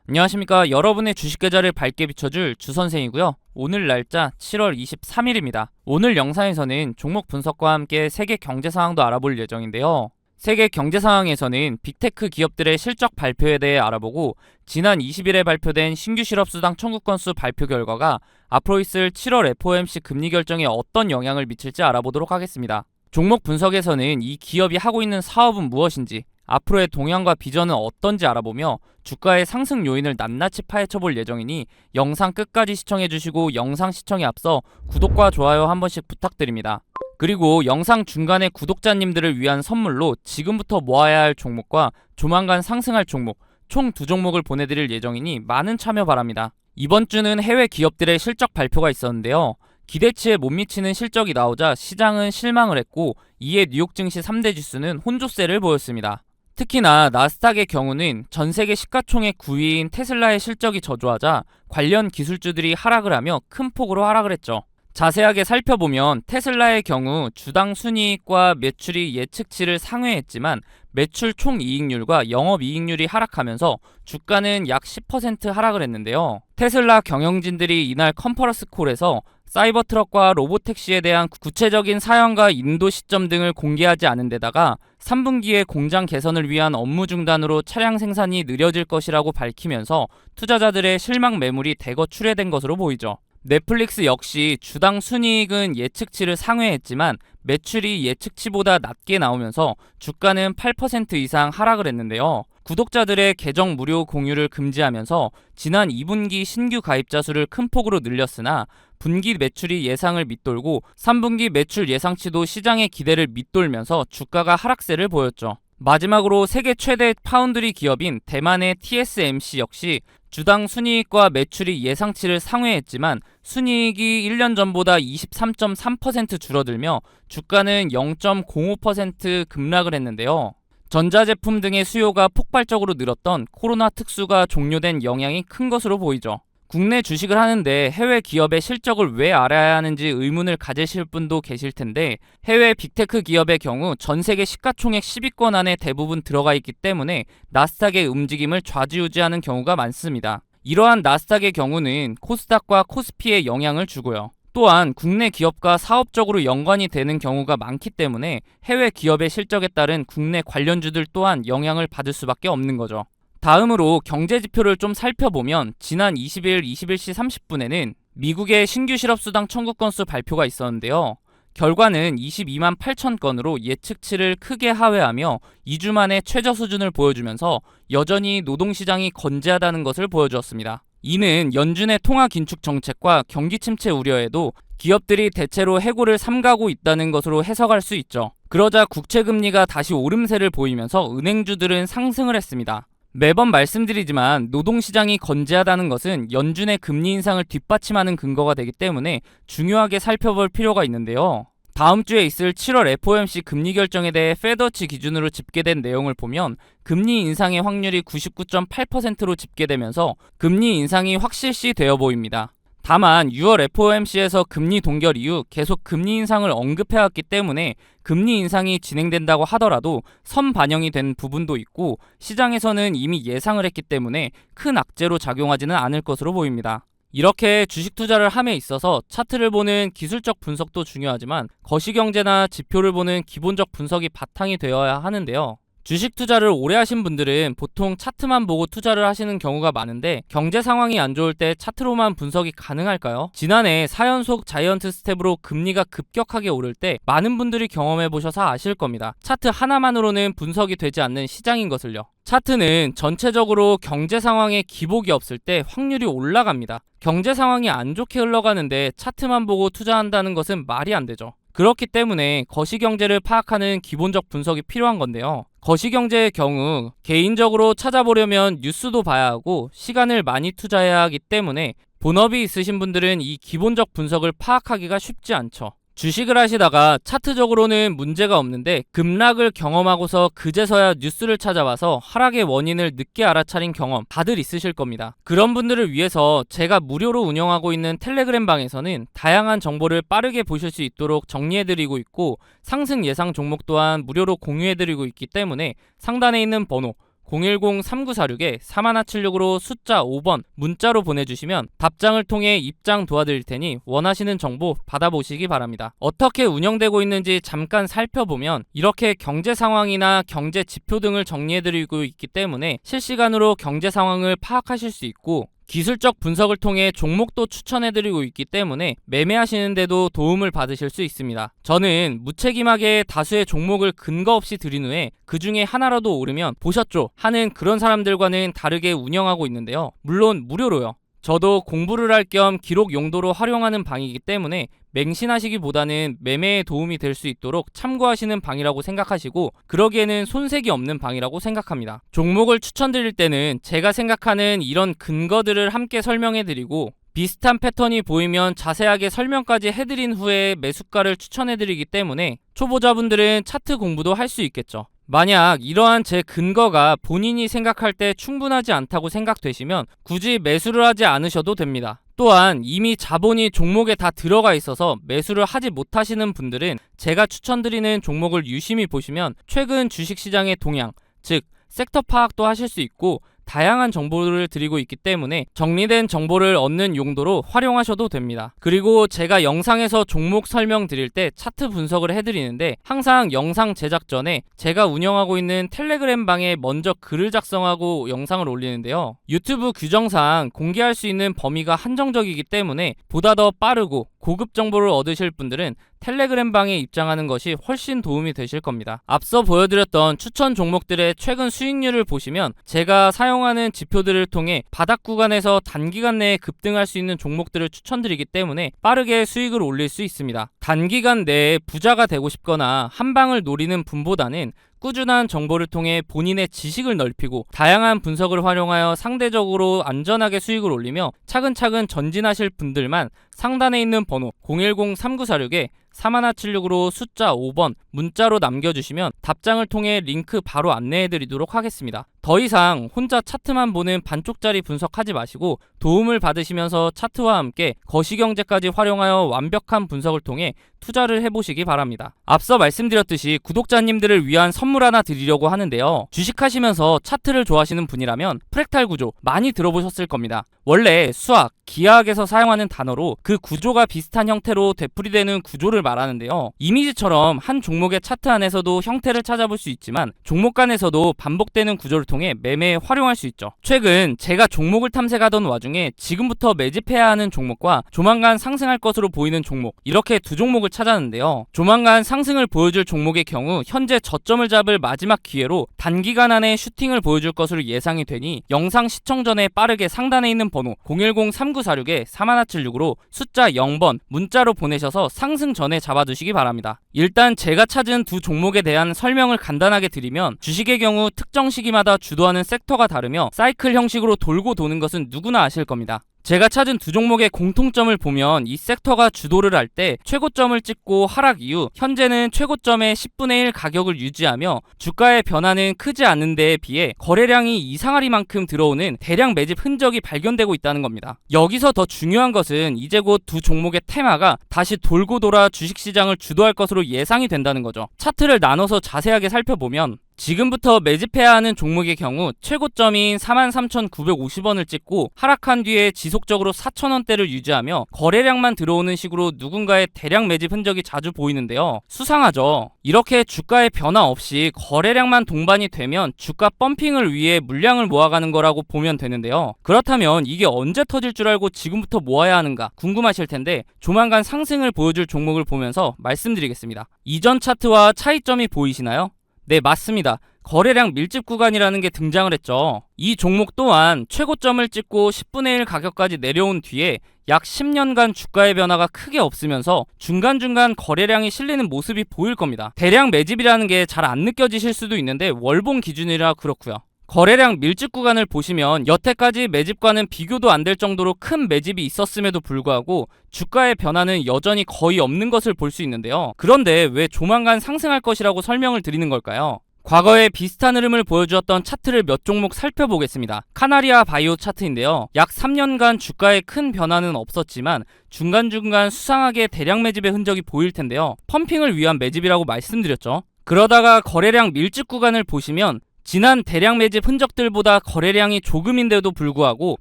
안녕하십니까. 여러분의 주식 계좌를 밝게 비춰줄 주선생이고요. 오늘 날짜 7월 23일입니다. 오늘 영상에서는 종목 분석과 함께 세계 경제 상황도 알아볼 예정인데요. 세계 경제 상황에서는 빅테크 기업들의 실적 발표에 대해 알아보고, 지난 20일에 발표된 신규 실업수당 청구 건수 발표 결과가 앞으로 있을 7월 FOMC 금리 결정에 어떤 영향을 미칠지 알아보도록 하겠습니다. 종목 분석에서는 이 기업이 하고 있는 사업은 무엇인지, 앞으로의 동향과 비전은 어떤지 알아보며 주가의 상승 요인을 낱낱이 파헤쳐볼 예정이니 영상 끝까지 시청해주시고, 영상 시청에 앞서 구독과 좋아요 한 번씩 부탁드립니다. 그리고 영상 중간에 구독자님들을 위한 선물로 지금부터 모아야 할 종목과 조만간 상승할 종목 총 2종목을 보내드릴 예정이니 많은 참여 바랍니다. 이번 주는 해외 기업들의 실적 발표가 있었는데요. 기대치에 못 미치는 실적이 나오자 시장은 실망을 했고, 이에 뉴욕 증시 3대 지수는 혼조세를 보였습니다. 특히나 나스닥의 경우는 전세계 시가총액 9위인 테슬라의 실적이 저조하자 관련 기술주들이 하락을 하며 큰 폭으로 하락을 했죠. 자세하게 살펴보면 테슬라의 경우 주당 순이익과 매출이 예측치를 상회했지만 매출 총이익률과 영업이익률이 하락하면서 주가는 약 10% 하락을 했는데요. 테슬라 경영진들이 이날 컨퍼런스 콜에서 사이버트럭과 로보택시에 대한 구체적인 사연과 인도 시점 등을 공개하지 않은 데다가 3분기에 공장 개선을 위한 업무 중단으로 차량 생산이 느려질 것이라고 밝히면서 투자자들의 실망 매물이 대거 출회된 것으로 보이죠. 넷플릭스 역시 주당 순이익은 예측치를 상회했지만 매출이 예측치보다 낮게 나오면서 주가는 8% 이상 하락을 했는데요. 구독자들의 계정 무료 공유를 금지하면서 지난 2분기 신규 가입자 수를 큰 폭으로 늘렸으나 분기 매출이 예상을 밑돌고 3분기 매출 예상치도 시장의 기대를 밑돌면서 주가가 하락세를 보였죠. 마지막으로 세계 최대 파운드리 기업인 대만의 TSMC 역시 주당 순이익과 매출이 예상치를 상회했지만 순이익이 1년 전보다 23.3% 줄어들며 주가는 0.05% 급락을 했는데요. 전자제품 등의 수요가 폭발적으로 늘었던 코로나 특수가 종료된 영향이 큰 것으로 보이죠. 국내 주식을 하는데 해외 기업의 실적을 왜 알아야 하는지 의문을 가지실 분도 계실 텐데, 해외 빅테크 기업의 경우 전 세계 시가총액 10위권 안에 대부분 들어가 있기 때문에 나스닥의 움직임을 좌지우지하는 경우가 많습니다. 이러한 나스닥의 경우는 코스닥과 코스피에 영향을 주고요. 또한 국내 기업과 사업적으로 연관이 되는 경우가 많기 때문에 해외 기업의 실적에 따른 국내 관련주들 또한 영향을 받을 수밖에 없는 거죠. 다음으로 경제지표를 좀 살펴보면 지난 20일 21시 30분에는 미국의 신규 실업수당 청구 건수 발표가 있었는데요. 결과는 22만 8천 건으로 예측치를 크게 하회하며 2주 만에 최저 수준을 보여주면서 여전히 노동시장이 건재하다는 것을 보여주었습니다. 이는 연준의 통화 긴축 정책과 경기 침체 우려에도 기업들이 대체로 해고를 삼가고 있다는 것으로 해석할 수 있죠. 그러자 국채금리가 다시 오름세를 보이면서 은행주들은 상승을 했습니다. 매번 말씀드리지만 노동시장이 건재하다는 것은 연준의 금리 인상을 뒷받침하는 근거가 되기 때문에 중요하게 살펴볼 필요가 있는데요. 다음 주에 있을 7월 FOMC 금리 결정에 대해 페드워치 기준으로 집계된 내용을 보면 금리 인상의 확률이 99.8%로 집계되면서 금리 인상이 확실시 되어 보입니다. 다만 6월 FOMC에서 금리 동결 이후 계속 금리 인상을 언급해왔기 때문에 금리 인상이 진행된다고 하더라도 선반영이 된 부분도 있고, 시장에서는 이미 예상을 했기 때문에 큰 악재로 작용하지는 않을 것으로 보입니다. 이렇게 주식 투자를 함에 있어서 차트를 보는 기술적 분석도 중요하지만 거시경제나 지표를 보는 기본적 분석이 바탕이 되어야 하는데요. 주식 투자를 오래 하신 분들은 보통 차트만 보고 투자를 하시는 경우가 많은데, 경제 상황이 안 좋을 때 차트로만 분석이 가능할까요? 지난해 4연속 자이언트 스텝으로 금리가 급격하게 오를 때 많은 분들이 경험해 보셔서 아실 겁니다. 차트 하나만으로는 분석이 되지 않는 시장인 것을요. 차트는 전체적으로 경제 상황에 기복이 없을 때 확률이 올라갑니다. 경제 상황이 안 좋게 흘러가는데 차트만 보고 투자한다는 것은 말이 안 되죠. 그렇기 때문에 거시경제를 파악하는 기본적 분석이 필요한 건데요. 거시경제의 경우 개인적으로 찾아보려면 뉴스도 봐야 하고 시간을 많이 투자해야 하기 때문에 본업이 있으신 분들은 이 기본적 분석을 파악하기가 쉽지 않죠. 주식을 하시다가 차트적으로는 문제가 없는데 급락을 경험하고서 그제서야 뉴스를 찾아봐서 하락의 원인을 늦게 알아차린 경험 다들 있으실 겁니다. 그런 분들을 위해서 제가 무료로 운영하고 있는 텔레그램 방에서는 다양한 정보를 빠르게 보실 수 있도록 정리해드리고 있고, 상승 예상 종목 또한 무료로 공유해드리고 있기 때문에 상단에 있는 번호 010-3946-4176으로 숫자 5번 문자로 보내주시면 답장을 통해 입장 도와드릴 테니 원하시는 정보 받아보시기 바랍니다. 어떻게 운영되고 있는지 잠깐 살펴보면 이렇게 경제 상황이나 경제 지표 등을 정리해드리고 있기 때문에 실시간으로 경제 상황을 파악하실 수 있고, 기술적 분석을 통해 종목도 추천해드리고 있기 때문에 매매하시는데도 도움을 받으실 수 있습니다. 저는 무책임하게 다수의 종목을 근거 없이 드린 후에 그 중에 하나라도 오르면 보셨죠? 하는 그런 사람들과는 다르게 운영하고 있는데요. 물론 무료로요. 저도 공부를 할 겸 기록 용도로 활용하는 방이기 때문에 맹신하시기보다는 매매에 도움이 될 수 있도록 참고하시는 방이라고 생각하시고, 그러기에는 손색이 없는 방이라고 생각합니다. 종목을 추천드릴 때는 제가 생각하는 이런 근거들을 함께 설명해드리고, 비슷한 패턴이 보이면 자세하게 설명까지 해드린 후에 매수가를 추천해드리기 때문에 초보자분들은 차트 공부도 할 수 있겠죠. 만약 이러한 제 근거가 본인이 생각할 때 충분하지 않다고 생각되시면 굳이 매수를 하지 않으셔도 됩니다. 또한 이미 자본이 종목에 다 들어가 있어서 매수를 하지 못하시는 분들은 제가 추천드리는 종목을 유심히 보시면 최근 주식시장의 동향, 즉 섹터 파악도 하실 수 있고, 다양한 정보를 드리고 있기 때문에 정리된 정보를 얻는 용도로 활용하셔도 됩니다. 그리고 제가 영상에서 종목 설명 드릴 때 차트 분석을 해드리는데, 항상 영상 제작 전에 제가 운영하고 있는 텔레그램 방에 먼저 글을 작성하고 영상을 올리는데요. 유튜브 규정상 공개할 수 있는 범위가 한정적이기 때문에 보다 더 빠르고 고급 정보를 얻으실 분들은 텔레그램 방에 입장하는 것이 훨씬 도움이 되실 겁니다. 앞서 보여드렸던 추천 종목들의 최근 수익률을 보시면 제가 사용하는 지표들을 통해 바닥 구간에서 단기간 내에 급등할 수 있는 종목들을 추천드리기 때문에 빠르게 수익을 올릴 수 있습니다. 단기간 내에 부자가 되고 싶거나 한 방을 노리는 분보다는 꾸준한 정보를 통해 본인의 지식을 넓히고 다양한 분석을 활용하여 상대적으로 안전하게 수익을 올리며 차근차근 전진하실 분들만 상단에 있는 번호 010-3946-4176으로 숫자 5번 문자로 남겨주시면 답장을 통해 링크 바로 안내해드리도록 하겠습니다. 더 이상 혼자 차트만 보는 반쪽짜리 분석하지 마시고 도움을 받으시면서 차트와 함께 거시경제까지 활용하여 완벽한 분석을 통해 투자를 해보시기 바랍니다. 앞서 말씀드렸듯이 구독자님들을 위한 선물 하나 드리려고 하는데요. 주식하시면서 차트를 좋아하시는 분이라면 프랙탈 구조 많이 들어보셨을 겁니다. 원래 수학, 기하학에서 사용하는 단어로 그 구조가 비슷한 형태로 되풀이되는 구조를 말하는데요. 이미지처럼 한 종목의 차트 안에서도 형태를 찾아볼 수 있지만 종목 간에서도 반복되는 구조를 통해 매매에 활용할 수 있죠. 최근 제가 종목을 탐색하던 와중에 지금부터 매집해야 하는 종목과 조만간 상승할 것으로 보이는 종목, 이렇게 두 종목을 찾았는데요. 조만간 상승을 보여줄 종목의 경우 현재 저점을 잡을 마지막 기회로 단기간 안에 슈팅을 보여줄 것으로 예상이 되니 영상 시청 전에 빠르게 상단에 있는 번호 010-3946-4176으로 숫자 0번 문자로 보내셔서 상승 전에 잡아두시기 바랍니다. 일단 제가 찾은 두 종목에 대한 설명을 간단하게 드리면, 주식의 경우 특정 시기마다 주도하는 섹터가 다르며 사이클 형식으로 돌고 도는 것은 누구나 아실 겁니다. 제가 찾은 두 종목의 공통점을 보면 이 섹터가 주도를 할 때 최고점을 찍고 하락 이후 현재는 최고점의 10분의 1 가격을 유지하며 주가의 변화는 크지 않은 데에 비해 거래량이 이상하리만큼 들어오는 대량 매집 흔적이 발견되고 있다는 겁니다. 여기서 더 중요한 것은 이제 곧 두 종목의 테마가 다시 돌고 돌아 주식시장을 주도할 것으로 예상이 된다는 거죠. 차트를 나눠서 자세하게 살펴보면 지금부터 매집해야 하는 종목의 경우 최고점인 43,950원을 찍고 하락한 뒤에 지속적으로 4,000원대를 유지하며 거래량만 들어오는 식으로 누군가의 대량 매집 흔적이 자주 보이는데요. 수상하죠. 이렇게 주가의 변화 없이 거래량만 동반이 되면 주가 펌핑을 위해 물량을 모아가는 거라고 보면 되는데요. 그렇다면 이게 언제 터질 줄 알고 지금부터 모아야 하는가 궁금하실 텐데, 조만간 상승을 보여줄 종목을 보면서 말씀드리겠습니다. 이전 차트와 차이점이 보이시나요? 네, 맞습니다. 거래량 밀집 구간이라는 게 등장을 했죠. 이 종목 또한 최고점을 찍고 10분의 1 가격까지 내려온 뒤에 약 10년간 주가의 변화가 크게 없으면서 중간중간 거래량이 실리는 모습이 보일 겁니다. 대량 매집이라는 게 잘 안 느껴지실 수도 있는데 월봉 기준이라 그렇고요. 거래량 밀집 구간을 보시면 여태까지 매집과는 비교도 안 될 정도로 큰 매집이 있었음에도 불구하고 주가의 변화는 여전히 거의 없는 것을 볼 수 있는데요. 그런데 왜 조만간 상승할 것이라고 설명을 드리는 걸까요? 과거에 비슷한 흐름을 보여주었던 차트를 몇 종목 살펴보겠습니다. 카나리아 바이오 차트인데요. 약 3년간 주가에 큰 변화는 없었지만 중간중간 수상하게 대량 매집의 흔적이 보일 텐데요. 펌핑을 위한 매집이라고 말씀드렸죠. 그러다가 거래량 밀집 구간을 보시면 지난 대량 매집 흔적들보다 거래량이 조금인데도 불구하고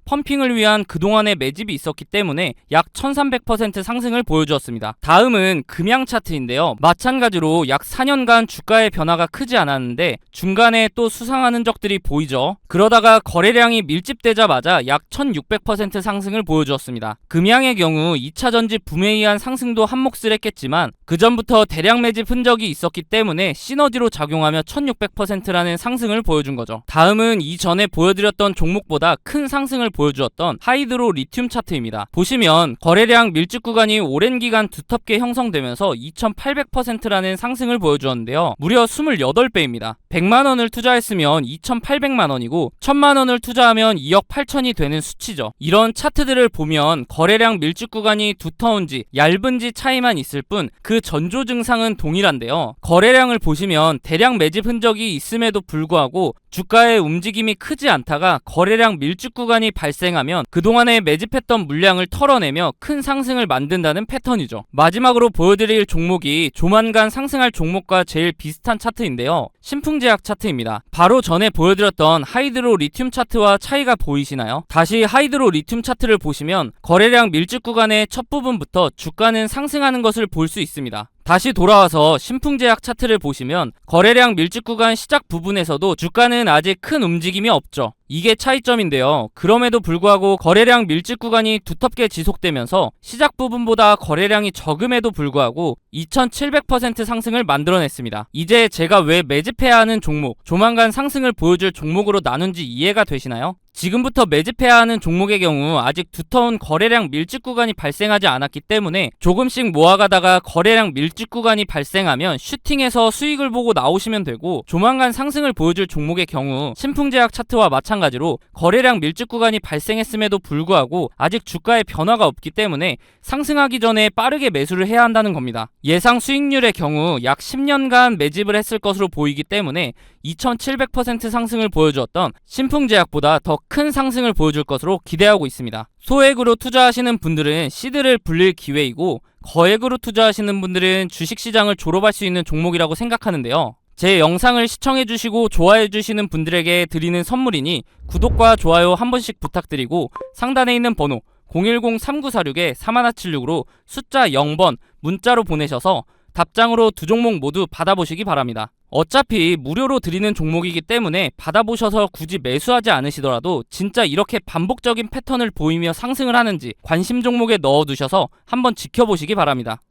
펌핑을 위한 그동안의 매집이 있었기 때문에 약 1300% 상승을 보여주었습니다. 다음은 금양 차트인데요. 마찬가지로 약 4년간 주가의 변화가 크지 않았는데 중간에 또 수상한 흔적들이 보이죠. 그러다가 거래량이 밀집되자마자 약 1600% 상승을 보여주었습니다. 금양의 경우 2차 전지 붐에 의한 상승도 한몫을 했겠지만 그 전부터 대량 매집 흔적이 있었기 때문에 시너지로 작용하며 1600%라는 상승을 보여준 거죠. 다음은 이전에 보여드렸던 종목보다 큰 상승을 보여주었던 하이드로 리튬 차트입니다. 보시면 거래량 밀집 구간이 오랜 기간 두텁게 형성되면서 2800%라는 상승을 보여주었는데요. 무려 28배입니다. 100만원을 투자했으면 2800만원이고 1000만원을 투자하면 2억 8천이 되는 수치죠. 이런 차트들을 보면 거래량 밀집 구간이 두터운지 얇은지 차이만 있을 뿐 그 전조 증상은 동일한데요. 거래량을 보시면 대량 매집 흔적이 있음에도 불구하고 주가의 움직임이 크지 않다가 거래량 밀집 구간이 발생하면 그동안에 매집했던 물량을 털어내며 큰 상승을 만든다는 패턴이죠. 마지막으로 보여드릴 종목이 조만간 상승할 종목과 제일 비슷한 차트인데요. 신풍제약 차트입니다. 바로 전에 보여드렸던 하이드로 리튬 차트와 차이가 보이시나요? 다시 하이드로 리튬 차트를 보시면 거래량 밀집 구간의 첫 부분부터 주가는 상승하는 것을 볼 수 있습니다. 다시 돌아와서 신풍제약 차트를 보시면 거래량 밀집 구간 시작 부분에서도 주가는 아직 큰 움직임이 없죠. 이게 차이점인데요. 그럼에도 불구하고 거래량 밀집 구간이 두텁게 지속되면서 시작 부분보다 거래량이 적음에도 불구하고 2700% 상승을 만들어냈습니다. 이제 제가 왜 매집해야 하는 종목, 조만간 상승을 보여줄 종목으로 나눈지 이해가 되시나요? 지금부터 매집해야 하는 종목의 경우 아직 두터운 거래량 밀집 구간이 발생하지 않았기 때문에 조금씩 모아가다가 거래량 밀집 구간이 발생하면 슈팅해서 수익을 보고 나오시면 되고, 조만간 상승을 보여줄 종목의 경우 신풍제약 차트와 마찬가지로 거래량 밀집 구간이 발생했음에도 불구하고 아직 주가의 변화가 없기 때문에 상승하기 전에 빠르게 매수를 해야 한다는 겁니다. 예상 수익률의 경우 약 10년간 매집을 했을 것으로 보이기 때문에 2700% 상승을 보여주었던 신풍제약보다 더 큰 상승을 보여줄 것으로 기대하고 있습니다. 소액으로 투자하시는 분들은 시드를 불릴 기회이고, 거액으로 투자하시는 분들은 주식시장을 졸업할 수 있는 종목이라고 생각하는데요. 제 영상을 시청해주시고 좋아해주시는 분들에게 드리는 선물이니 구독과 좋아요 한 번씩 부탁드리고, 상단에 있는 번호 010-3946-4176으로 숫자 0번 문자로 보내셔서 답장으로 두 종목 모두 받아보시기 바랍니다. 어차피 무료로 드리는 종목이기 때문에 받아보셔서 굳이 매수하지 않으시더라도 진짜 이렇게 반복적인 패턴을 보이며 상승을 하는지 관심 종목에 넣어두셔서 한번 지켜보시기 바랍니다.